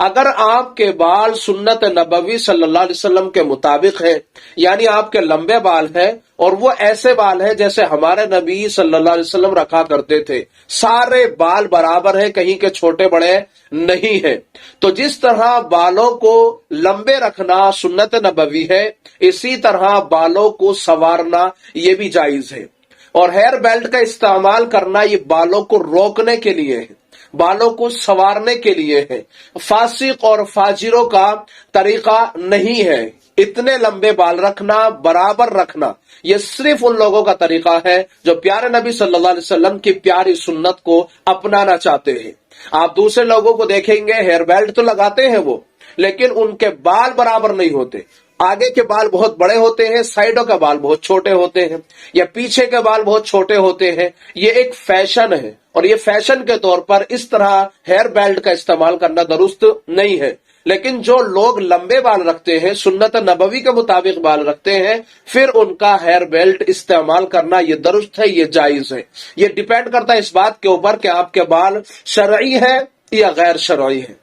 اگر آپ کے بال سنت نبوی صلی اللہ علیہ وسلم کے مطابق ہیں، یعنی آپ کے لمبے بال ہیں اور وہ ایسے بال ہیں جیسے ہمارے نبی صلی اللہ علیہ وسلم رکھا کرتے تھے، سارے بال برابر ہیں، کہیں کے چھوٹے بڑے نہیں ہیں، تو جس طرح بالوں کو لمبے رکھنا سنت نبوی ہے، اسی طرح بالوں کو سنوارنا یہ بھی جائز ہے۔ اور ہیئر بیلٹ کا استعمال کرنا یہ بالوں کو روکنے کے لیے ہے، بالوں کو سنوارنے کے لیے ہے، فاسق اور فاجروں کا طریقہ نہیں ہے۔ اتنے لمبے بال رکھنا، برابر رکھنا، یہ صرف ان لوگوں کا طریقہ ہے جو پیارے نبی صلی اللہ علیہ وسلم کی پیاری سنت کو اپنانا چاہتے ہیں۔ آپ دوسرے لوگوں کو دیکھیں گے ہیئر بیلٹ تو لگاتے ہیں وہ، لیکن ان کے بال برابر نہیں ہوتے، آگے کے بال بہت بڑے ہوتے ہیں، سائیڈوں کے بال بہت چھوٹے ہوتے ہیں، یا پیچھے کے بال بہت چھوٹے ہوتے ہیں۔ یہ ایک فیشن ہے، اور یہ فیشن کے طور پر اس طرح ہیئر بیلٹ کا استعمال کرنا درست نہیں ہے۔ لیکن جو لوگ لمبے بال رکھتے ہیں، سنت نبوی کے مطابق بال رکھتے ہیں، پھر ان کا ہیئر بیلٹ استعمال کرنا یہ درست ہے، یہ جائز ہے۔ یہ ڈیپینڈ کرتا ہے اس بات کے اوپر کہ آپ کے بال شرعی ہے یا غیر شرعی ہے۔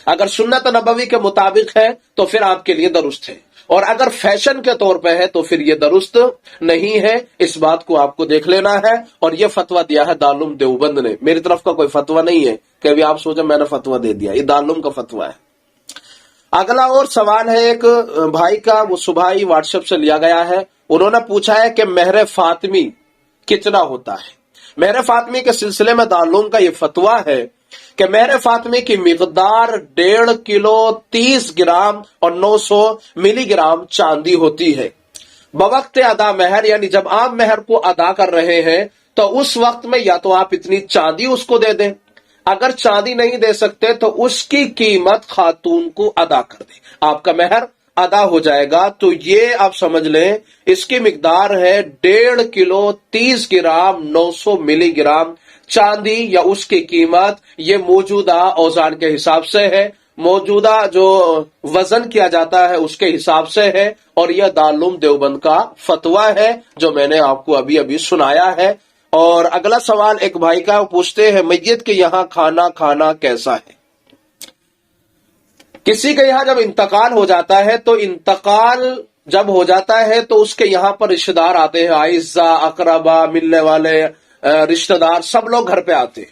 اگر سنت نبوی کے مطابق ہے تو پھر آپ کے لیے درست ہے، اور اگر فیشن کے طور پہ ہے تو پھر یہ درست نہیں ہے۔ اس بات کو آپ کو دیکھ لینا ہے، اور یہ فتویٰ دیا ہے دارالعلوم دیوبند نے، میری طرف کا کوئی فتویٰ نہیں ہے کہ ابھی آپ سوچیں میں نے فتویٰ دے دیا، یہ دارالعلوم کا فتویٰ ہے۔ اگلا اور سوال ہے ایک بھائی کا، وہ صبح ہی واٹس ایپ سے لیا گیا ہے، انہوں نے پوچھا ہے کہ مہر فاطمی کتنا ہوتا ہے۔ مہر فاطمی کے سلسلے میں دارالعلوم کا یہ فتویٰ ہے کہ مہر فاطمی کی مقدار 1.5 کلو 30 گرام اور 900 ملی گرام چاندی ہوتی ہے۔ بوقت ادا مہر، یعنی جب آپ مہر کو ادا کر رہے ہیں تو اس وقت میں یا تو آپ اتنی چاندی اس کو دے دیں، اگر چاندی نہیں دے سکتے تو اس کی قیمت خاتون کو ادا کر دیں، آپ کا مہر ادا ہو جائے گا۔ تو یہ آپ سمجھ لیں اس کی مقدار ہے 1.5 کلو 30 گرام 900 ملی گرام چاندی، یا اس کی قیمت یہ موجودہ اوزان کے حساب سے ہے، موجودہ جو وزن کیا جاتا ہے اس کے حساب سے ہے، اور یہ دارالعلوم دیوبند کا فتویٰ ہے جو میں نے آپ کو ابھی سنایا ہے۔ اور اگلا سوال ایک بھائی کا، پوچھتے ہیں میت کے یہاں کھانا کھانا کیسا ہے؟ کسی کے یہاں جب انتقال ہو جاتا ہے تو انتقال جب ہو جاتا ہے تو اس کے یہاں پر رشتہ دار آتے ہیں، اعزاء، اقربا، ملنے والے رشتہ دار سب لوگ گھر پہ آتے ہیں،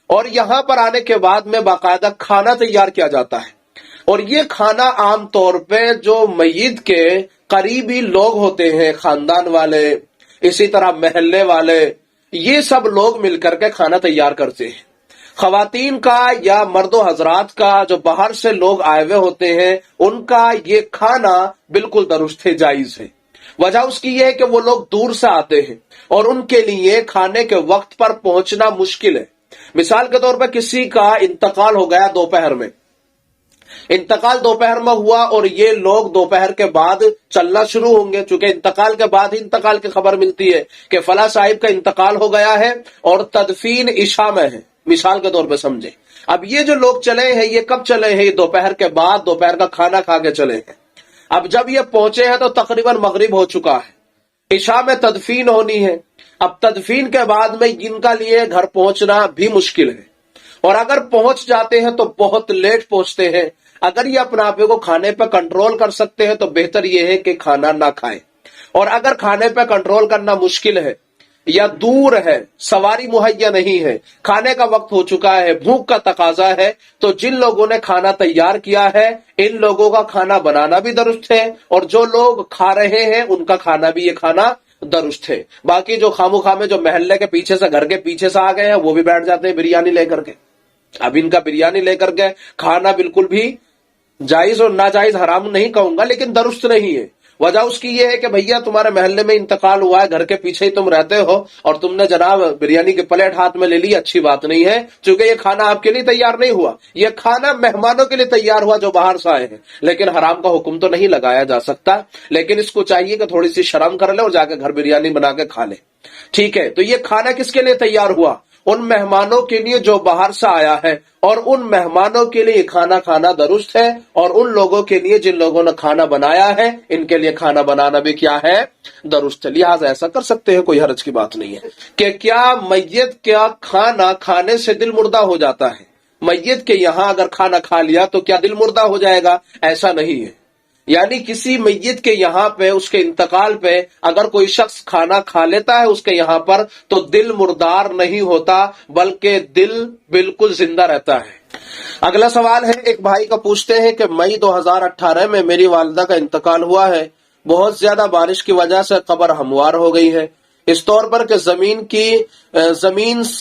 اور یہاں پر آنے کے بعد میں باقاعدہ کھانا تیار کیا جاتا ہے، اور یہ کھانا عام طور پہ جو میت کے قریبی لوگ ہوتے ہیں، خاندان والے، اسی طرح محلے والے، یہ سب لوگ مل کر کے کھانا تیار کرتے ہیں۔ خواتین کا یا مرد و حضرات کا جو باہر سے لوگ آئے ہوئے ہوتے ہیں ان کا یہ کھانا بالکل درست ہے، جائز ہے۔ وجہ اس کی یہ ہے کہ وہ لوگ دور سے آتے ہیں اور ان کے لیے کھانے کے وقت پر پہنچنا مشکل ہے۔ مثال کے طور پر کسی کا انتقال ہو گیا دوپہر میں، انتقال دوپہر میں ہوا اور یہ لوگ دوپہر کے بعد چلنا شروع ہوں گے، چونکہ انتقال کے بعد ہی انتقال کی خبر ملتی ہے کہ فلاں صاحب کا انتقال ہو گیا ہے اور تدفین عشاء میں ہے، مثال کے طور پہ سمجھے۔ اب یہ جو لوگ چلے ہیں یہ کب چلے ہیں؟ یہ دوپہر کے بعد دوپہر کا کھانا کھا کے چلے ہیں۔ اب جب یہ پہنچے ہیں تو تقریباً مغرب ہو چکا ہے، عشاء میں تدفین ہونی ہے۔ اب تدفین کے بعد میں ان کا لیے گھر پہنچنا بھی مشکل ہے، اور اگر پہنچ جاتے ہیں تو بہت لیٹ پہنچتے ہیں۔ اگر یہ اپنے آپ کو کھانے پہ کنٹرول کر سکتے ہیں تو بہتر یہ ہے کہ کھانا نہ کھائیں، اور اگر کھانے پہ کنٹرول کرنا مشکل ہے یا دور ہے، سواری مہیا نہیں ہے، کھانے کا وقت ہو چکا ہے، بھوک کا تقاضا ہے، تو جن لوگوں نے کھانا تیار کیا ہے ان لوگوں کا کھانا بنانا بھی درست ہے، اور جو لوگ کھا رہے ہیں ان کا کھانا بھی یہ کھانا درست ہے۔ باقی جو خامو خامے جو محلے کے پیچھے سے، گھر کے پیچھے سے آ گئے ہیں وہ بھی بیٹھ جاتے ہیں بریانی لے کر کے۔ اب ان کا بریانی لے کر کے کھانا بالکل بھی جائز اور ناجائز حرام نہیں کہوں گا، لیکن درست نہیں ہے۔ وجہ اس کی یہ ہے کہ بھیا تمہارے محلے میں انتقال ہوا ہے، گھر کے پیچھے ہی تم رہتے ہو اور تم نے جناب بریانی کی پلیٹ ہاتھ میں لے لی، اچھی بات نہیں ہے، چونکہ یہ کھانا آپ کے لیے تیار نہیں ہوا، یہ کھانا مہمانوں کے لیے تیار ہوا جو باہر سے آئے ہیں۔ لیکن حرام کا حکم تو نہیں لگایا جا سکتا، لیکن اس کو چاہیے کہ تھوڑی سی شرم کر لے اور جا کے گھر بریانی بنا کے کھا لے، ٹھیک ہے؟ تو یہ کھانا کس کے لیے تیار ہوا؟ ان مہمانوں کے لیے جو باہر سے آیا ہے، اور ان مہمانوں کے لیے کھانا کھانا درست ہے، اور ان لوگوں کے لیے جن لوگوں نے کھانا بنایا ہے ان کے لیے کھانا بنانا بھی کیا ہے؟ درست ہے۔ لہٰذا ایسا کر سکتے ہیں، کوئی حرج کی بات نہیں ہے۔ کہ کیا میت کا کھانا کھانے سے دل مردہ ہو جاتا ہے؟ میت کے یہاں اگر کھانا کھا لیا تو کیا دل مردہ ہو جائے گا؟ ایسا نہیں ہے۔ یعنی کسی میت کے یہاں پہ، اس کے انتقال پہ اگر کوئی شخص کھانا کھا لیتا ہے اس کے یہاں پر، تو دل مردار نہیں ہوتا بلکہ دل بالکل زندہ رہتا ہے۔ اگلا سوال ہے، ایک بھائی کا پوچھتے ہیں کہ مئی 2018 میں میری والدہ کا انتقال ہوا ہے، بہت زیادہ بارش کی وجہ سے قبر ہموار ہو گئی ہے، اس طور پر کہ زمین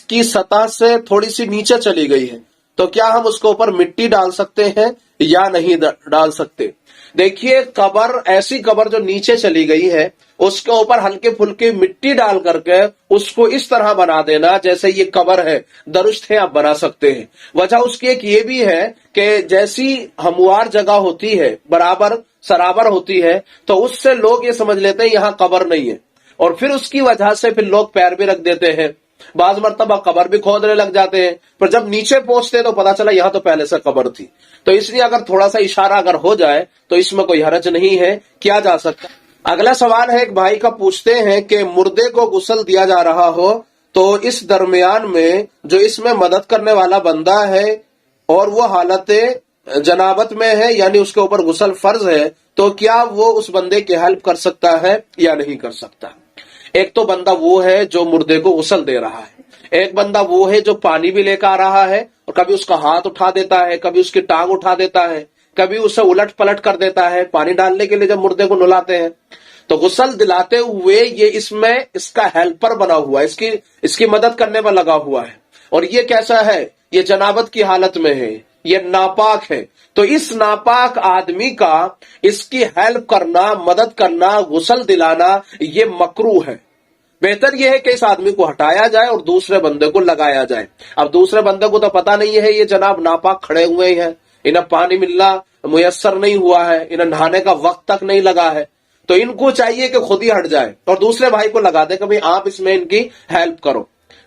کی سطح سے تھوڑی سی نیچے چلی گئی ہے، تو کیا ہم اس کے اوپر مٹی ڈال سکتے ہیں یا نہیں ڈال سکتے؟ دیکھیے، قبر، ایسی قبر جو نیچے چلی گئی ہے، اس کے اوپر ہلکے پھلکے مٹی ڈال کر کے اس کو اس طرح بنا دینا جیسے یہ قبر ہے، درست ہے، آپ بنا سکتے ہیں۔ وجہ اس کی ایک یہ بھی ہے کہ جیسی ہموار جگہ ہوتی ہے، برابر سرابر ہوتی ہے، تو اس سے لوگ یہ سمجھ لیتے ہیں یہاں قبر نہیں ہے، اور پھر اس کی وجہ سے پھر لوگ پیر بھی رکھ دیتے ہیں، بعض مرتبہ قبر بھی کھودنے لگ جاتے ہیں، پر جب نیچے پہنچتے تو پتا چلا یہاں تو پہلے سے قبر تھی۔ تو اس لیے اگر تھوڑا سا اشارہ اگر ہو جائے تو اس میں کوئی حرج نہیں ہے، کیا جا سکتا۔ اگلا سوال ہے، ایک بھائی کا پوچھتے ہیں کہ مردے کو غسل دیا جا رہا ہو تو اس درمیان میں جو اس میں مدد کرنے والا بندہ ہے اور وہ حالت جنابت میں ہے، یعنی اس کے اوپر غسل فرض ہے، تو کیا وہ اس بندے کی ہیلپ کر سکتا ہے یا نہیں کر سکتا؟ ایک تو بندہ وہ ہے جو مردے کو غسل دے رہا ہے، ایک بندہ وہ ہے جو پانی بھی لے کر آ رہا ہے، اور کبھی اس کا ہاتھ اٹھا دیتا ہے، کبھی اس کی ٹانگ اٹھا دیتا ہے، کبھی اسے الٹ پلٹ کر دیتا ہے پانی ڈالنے کے لیے جب مردے کو نلاتے ہیں۔ تو غسل دلاتے ہوئے یہ اس کا ہیلپر بنا ہوا ہے، اس کی مدد کرنے میں لگا ہوا ہے، اور یہ کیسا ہے؟ یہ جنابت کی حالت میں ہے، یہ ناپاک ہے، تو اس ناپاک آدمی کا اس کی ہیلپ کرنا، مدد کرنا، غسل دلانا یہ مکروہ ہے۔ بہتر یہ ہے کہ اس آدمی کو ہٹایا جائے اور دوسرے بندے کو لگایا جائے۔ اب دوسرے بندے کو تو پتا نہیں ہے یہ جناب ناپاک کھڑے ہوئے ہیں، انہیں پانی ملنا میسر نہیں ہوا ہے، انہیں نہانے کا وقت تک نہیں لگا ہے، تو ان کو چاہیے کہ خود ہی ہٹ جائے اور دوسرے بھائی کو لگا دے کہ بھئی آپ اس میں ان کی ہیلپ کرو،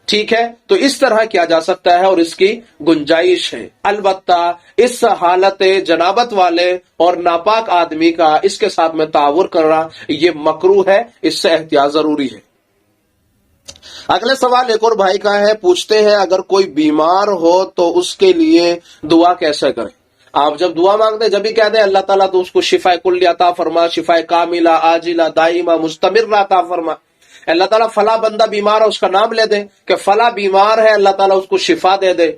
ٹھیک ہے؟ تو اس طرح کیا جا سکتا ہے اور اس کی گنجائش ہے۔ البتہ اس حالت جنابت والے اور ناپاک آدمی کا اس کے ساتھ میں تعاون کرنا یہ مکروہ ہے، اس سے احتیاط ضروری ہے۔ اگلے سوال ایک اور بھائی کا ہے، پوچھتے ہیں اگر کوئی بیمار ہو تو اس کے لیے دعا کیسے کریں؟ آپ جب دعا مانگتے ہیں جب بھی کہتے ہیں اللہ تعالیٰ تو اس کو شفا کلی عطا فرما، شفا کاملہ عاجلہ دائمہ مستمرہ عطا فرما۔ اللہ تعالیٰ فلاں بندہ بیمار ہے، اس کا نام لے دیں کہ فلاں بیمار ہے، اللہ تعالیٰ اس کو شفا دے دے،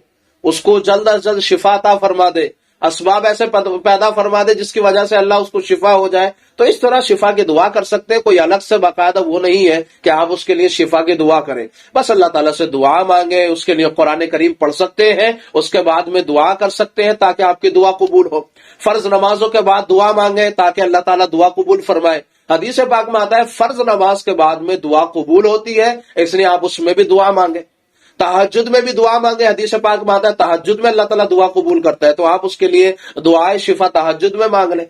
اس کو جلد از جلد شفا عطا فرما دے، اسباب ایسے پیدا فرما دے جس کی وجہ سے اللہ اس کو شفا ہو جائے۔ تو اس طرح شفا کی دعا کر سکتے ہیں، کوئی الگ سے باقاعدہ وہ نہیں ہے کہ آپ اس کے لیے شفا کی دعا کریں، بس اللہ تعالیٰ سے دعا مانگیں، اس کے لیے قرآن کریم پڑھ سکتے ہیں، اس کے بعد میں دعا کر سکتے ہیں تاکہ آپ کی دعا قبول ہو۔ فرض نمازوں کے بعد دعا مانگیں تاکہ اللہ تعالیٰ دعا قبول فرمائے۔ حدیث پاک میں آتا ہے فرض نماز کے بعد میں دعا قبول ہوتی ہے، اس لیے آپ اس میں بھی دعا مانگیں۔ تہجد میں بھی دعا مانگے، حدیث پاک میں آتا ہے تہجد میں اللہ تعالیٰ دعا قبول کرتا ہے، تو آپ اس کے لیے دعائے شفا تہجد میں مانگ لیں،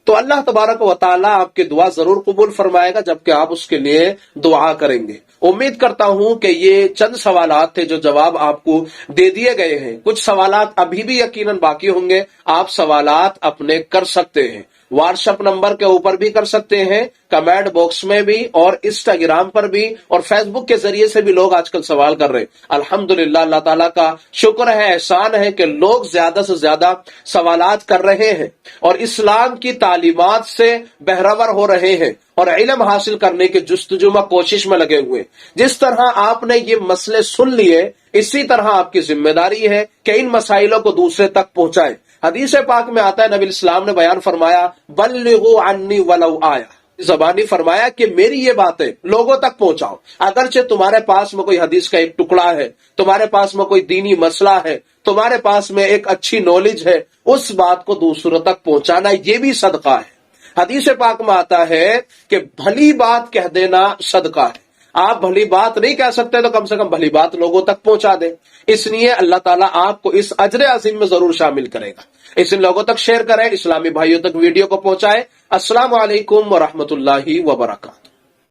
تو اللہ تبارک و تعالیٰ آپ کی دعا ضرور قبول فرمائے گا جبکہ آپ اس کے لیے دعا کریں گے۔ امید کرتا ہوں کہ یہ چند سوالات تھے جو جواب آپ کو دے دیے گئے ہیں، کچھ سوالات ابھی بھی یقیناً باقی ہوں گے، آپ سوالات اپنے کر سکتے ہیں، واٹس ایپ نمبر کے اوپر بھی کر سکتے ہیں، کمنٹ باکس میں بھی، اور انسٹاگرام پر بھی، اور فیس بک کے ذریعے سے بھی لوگ آج کل سوال کر رہے ہیں۔ الحمدللہ اللہ تعالیٰ کا شکر ہے، احسان ہے کہ لوگ زیادہ سے زیادہ سوالات کر رہے ہیں اور اسلام کی تعلیمات سے بہرور ہو رہے ہیں اور علم حاصل کرنے کے جستجو میں کوشش میں لگے ہوئے۔ جس طرح آپ نے یہ مسئلے سن لیے، اسی طرح آپ کی ذمہ داری ہے کہ ان مسائلوں کو دوسرے تک پہنچائیں۔ حدیث پاک میں آتا ہے، نبی اسلام نے بیان فرمایا بلغوا عنی ولو آیا، زبانی فرمایا کہ میری یہ باتیں لوگوں تک پہنچاؤ، اگرچہ تمہارے پاس میں کوئی حدیث کا ایک ٹکڑا ہے، تمہارے پاس میں کوئی دینی مسئلہ ہے، تمہارے پاس میں ایک اچھی نالج ہے، اس بات کو دوسروں تک پہنچانا یہ بھی صدقہ ہے۔ حدیث پاک میں آتا ہے کہ بھلی بات کہہ دینا صدقہ ہے۔ آپ بھلی بات نہیں کہہ سکتے تو کم سے کم بھلی بات لوگوں تک پہنچا دیں، اس لیے اللہ تعالیٰ آپ کو اس اجر عظیم میں ضرور شامل کرے گا۔ اس لوگوں تک شیئر کریں، اسلامی بھائیوں تک ویڈیو کو پہنچائیں۔ السلام علیکم ورحمۃ اللہ وبرکاتہ۔